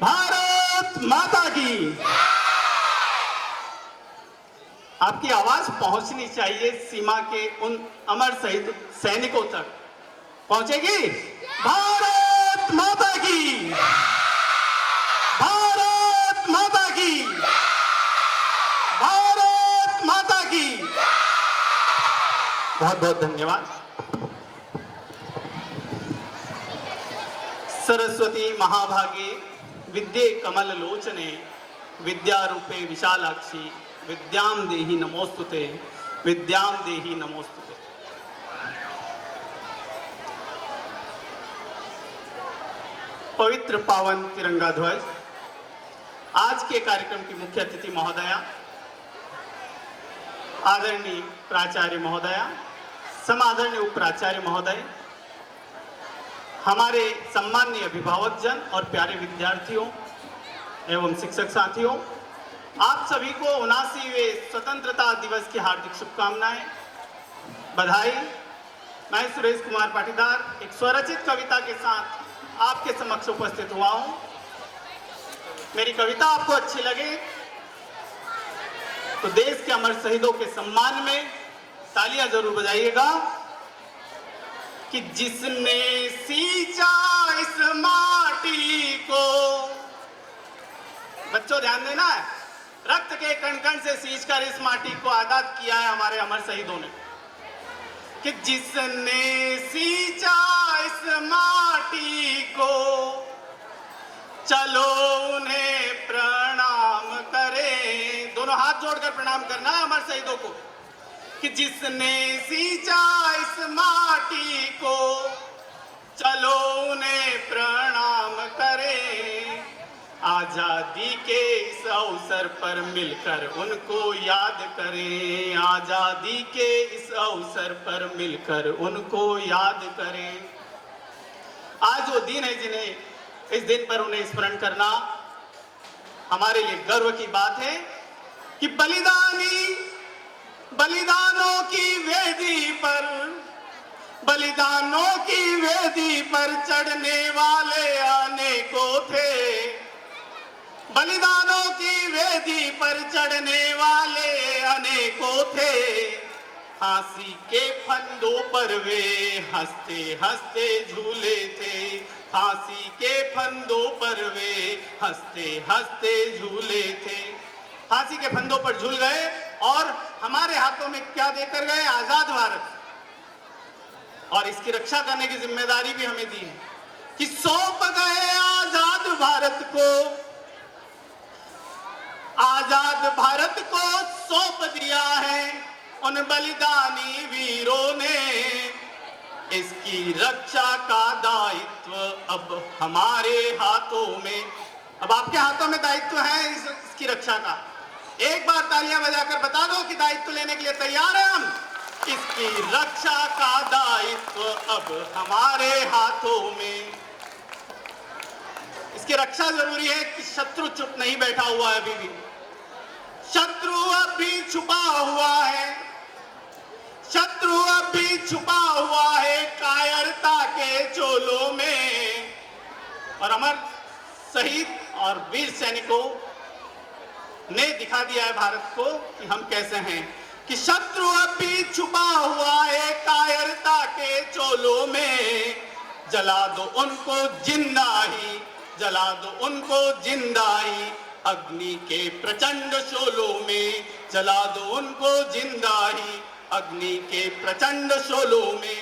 भारत माता की। आपकी आवाज पहुंचनी चाहिए सीमा के उन अमर शहीद सैनिकों तक। पहुंचेगी? भारत माता की, भारत माता की, भारत माता की। बहुत बहुत धन्यवाद। सरस्वती महाभागे विद्ये कमल लोचने विद्यारूपे विशालाक्षी विद्यां देहि नमोस्तुते, विद्यां देहि नमोस्तुते। पवित्र पावन तिरंगा ध्वज। आज के कार्यक्रम की मुख्य अतिथि महोदया, आदरणीय प्राचार्य महोदया, समादरणीय उप प्राचार्य महोदय, हमारे सम्माननीय अभिभावक जन और प्यारे विद्यार्थियों एवं शिक्षक साथियों, आप सभी को 79वें स्वतंत्रता दिवस की हार्दिक शुभकामनाएं, बधाई। मैं सुरेश कुमार पाटीदार एक स्वरचित कविता के साथ आपके समक्ष उपस्थित हुआ हूं। मेरी कविता आपको अच्छी लगे तो देश के अमर शहीदों के सम्मान में तालियां जरूर बजाइएगा। कि जिसने सींचा इस माटी को, बच्चों ध्यान देना है, रक्त के कण कण से सींचकर इस माटी को आजाद किया है हमारे अमर शहीदों ने। कि जिसने सींचा इस माटी को, चलो उन्हें प्रणाम करें। दोनों हाथ जोड़कर प्रणाम करना है अमर शहीदों को। कि जिसने सींचा इस माटी को, चलो उन्हें प्रणाम करें। आजादी के इस अवसर पर मिलकर उनको याद करें, आजादी के इस अवसर पर मिलकर उनको याद करें। आज वो दिन है जिन्हें इस दिन पर उन्हें स्मरण करना हमारे लिए गर्व की बात है। कि बलिदानों की वेदी पर, बलिदानों की वेदी पर चढ़ने वाले अनेकों थे। बलिदानों की वेदी पर चढ़ने वाले अनेकों थे। फांसी के फंदों पर वे हंसते हंसते झूले थे। फांसी के फंदों पर वे हंसते हंसते झूले थे। फांसी के फंदों पर झूल गए और हमारे हाथों में क्या देकर गए? आजाद भारत। और इसकी रक्षा करने की जिम्मेदारी भी हमें दी है। कि सौंप गए आजाद भारत को, आजाद भारत को सौंप दिया है उन बलिदानी वीरों ने। इसकी रक्षा का दायित्व अब हमारे हाथों में, अब आपके हाथों में दायित्व है इसकी रक्षा का। एक बार तालियां बजाकर बता दो कि दायित्व लेने के लिए तैयार हैं हम। इसकी रक्षा का दायित्व अब हमारे हाथों में। इसकी रक्षा जरूरी है कि शत्रु चुप नहीं बैठा हुआ है अभी भी। शत्रु अब भी छुपा हुआ है, शत्रु अब भी छुपा हुआ है कायरता के चोलों में। और अमर शहीद और वीर सैनिकों ने दिखा दिया है भारत को कि हम कैसे हैं। कि शत्रु अब भी छुपा हुआ है कायरता के चोलों में। जला दो उनको जिंदा ही, जला दो उनको जिंदा ही अग्नि के प्रचंड शोलों में। जला दो उनको जिंदा ही अग्नि के प्रचंड शोलों में।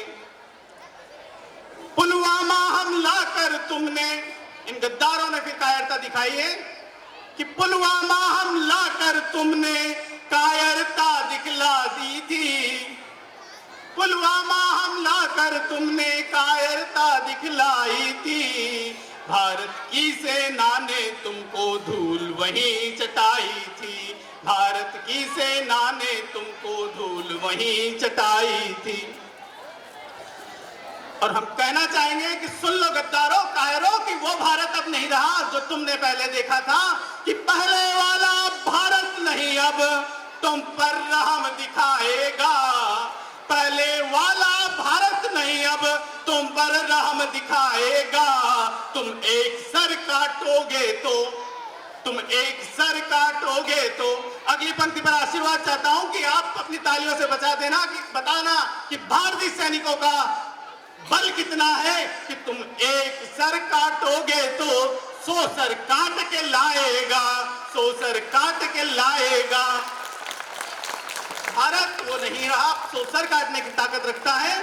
पुलवामा हमला कर तुमने, इन गद्दारों ने फिर कायरता दिखाई है। कि पुलवामा हमला कर तुमने कायरता दिखला दी थी। पुलवामा हमला कर तुमने कायरता दिखलाई थी। भारत की सेना ने तुमको धूल वहीं चटाई थी। भारत की सेना ने तुमको धूल वहीं चटाई थी। और हम कहना चाहेंगे कि सुन लो गद्दारों, कायरों, कि वो भारत अब नहीं रहा जो तुमने पहले देखा था। कि पहले वाला भारत नहीं अब तुम पर रहम दिखाएगा। पहले वाला भारत नहीं अब तुम पर रहम दिखाएगा। तुम एक सर काटोगे तो, तुम एक सर काटोगे तो। अगली पंक्ति पर आशीर्वाद चाहता हूं कि आप अपनी तालियों से बचा देना, कि बताना कि भारतीय सैनिकों का बल कितना है कि तुम एक सर काटोगे तो 100 सर काट के लाएगा, 100 सर काट के लाएगा। भारत वो नहीं रहा, 100 सर काटने की ताकत रखता है।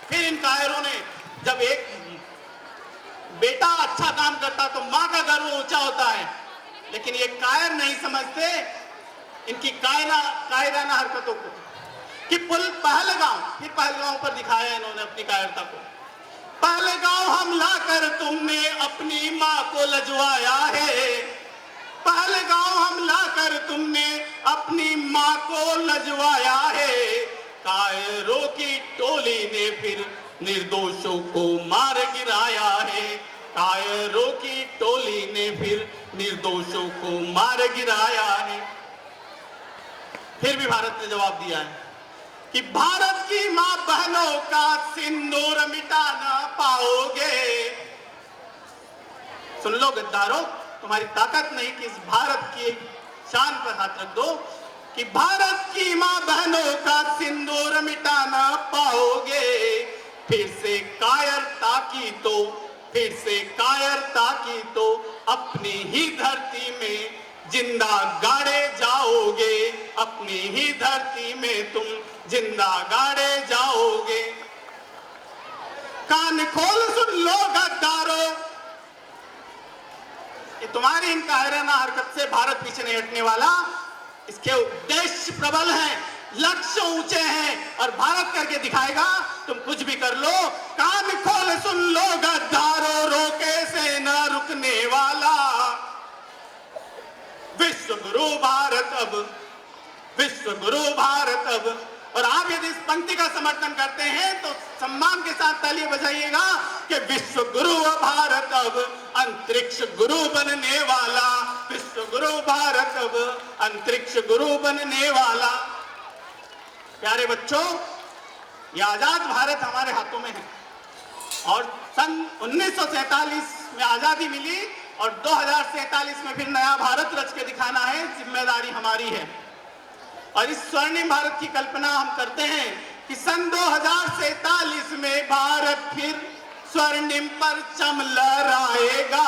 फिर इन कायरों ने, जब एक बेटा अच्छा काम करता तो मां का गर्व ऊंचा होता है, लेकिन ये कायर नहीं समझते इनकी कायराना हरकतों को, कि पहलगांव, फिर पहलगांव पर दिखाया इन्होंने अपनी कायरता को। पहलगांव हमला कर तुमने अपनी मां को लजवाया है, पहलगांव हमला कर तुमने अपनी मां को लजवाया है। कायरों की टोली ने फिर निर्दोषों को मार गिराया है, कायरों की टोली ने फिर निर्दोषों को मार गिराया है। फिर भी भारत ने जवाब दिया है कि भारत की मां बहनों का सिंदूर मिटा ना पाओगे। सुन लो गद्दारों, तुम्हारी ताकत नहीं कि इस भारत की शान पर हाथ रख दो, कि भारत की मां बहनों का सिंदूर मिटा ना पाओगे। फिर से कायरता की तो, फिर से कायरता की तो अपनी ही धरती में जिंदा गाड़े जाओगे, अपनी ही धरती में तुम जिंदा गाड़े जाओगे। कान खोल सुन लो गद्दारों, ये तुम्हारी इन कायराना हरकत से भारत पीछे नहीं हटने वाला। इसके उद्देश्य प्रबल हैं, लक्ष्य ऊंचे हैं, और भारत करके दिखाएगा। तुम कुछ भी कर लो, कान खोल सुन लो गद्दारों, रोके से न रुकने वाला। विश्व गुरु भारत अब, विश्व गुरु भारत अब। और आप यदि इस पंक्ति का समर्थन करते हैं तो सम्मान के साथ तालियां बजाइएगा कि विश्व गुरु भारत अब अंतरिक्ष गुरु बनने वाला, विश्व गुरु भारत अब अंतरिक्ष गुरु बनने वाला। प्यारे बच्चों, यह आजाद भारत हमारे हाथों में है, और सन 1947 में आजादी मिली और 2047 में फिर नया भारत रच के दिखाना है, जिम्मेदारी हमारी है। और इस स्वर्णिम भारत की कल्पना हम करते हैं कि सन 2047 में भारत फिर स्वर्णिम परचम लहराएगा।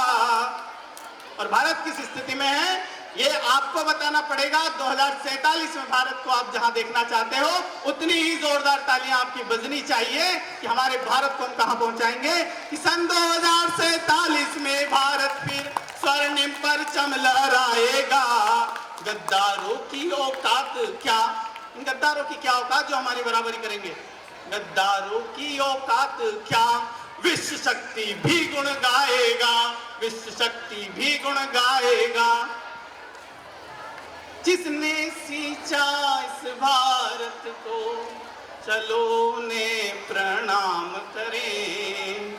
और भारत किस स्थिति में है ये आपको बताना पड़ेगा। 2047 में भारत को आप जहां देखना चाहते हो, उतनी ही जोरदार तालियां आपकी बजनी चाहिए कि हमारे भारत को हम कहां पहुंचाएंगे, कि सन 2047 में भारत फिर स्वर्णिम परचम लहराएगा। गद्दारों की औकात क्या, इन गद्दारों की क्या औकात जो हमारी बराबरी करेंगे। गद्दारों की औकात क्या, विश्व शक्ति भी गुण गाएगा, विश्व शक्ति भी गुण गाएगा। जिसने सींचा इस भारत को, चलो उन्हें प्रणाम करें।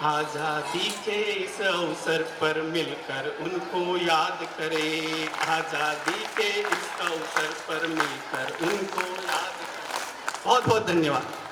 आजादी के इस अवसर पर मिलकर उनको याद करें, आजादी के इस अवसर पर मिलकर उनको याद करें। बहुत बहुत धन्यवाद।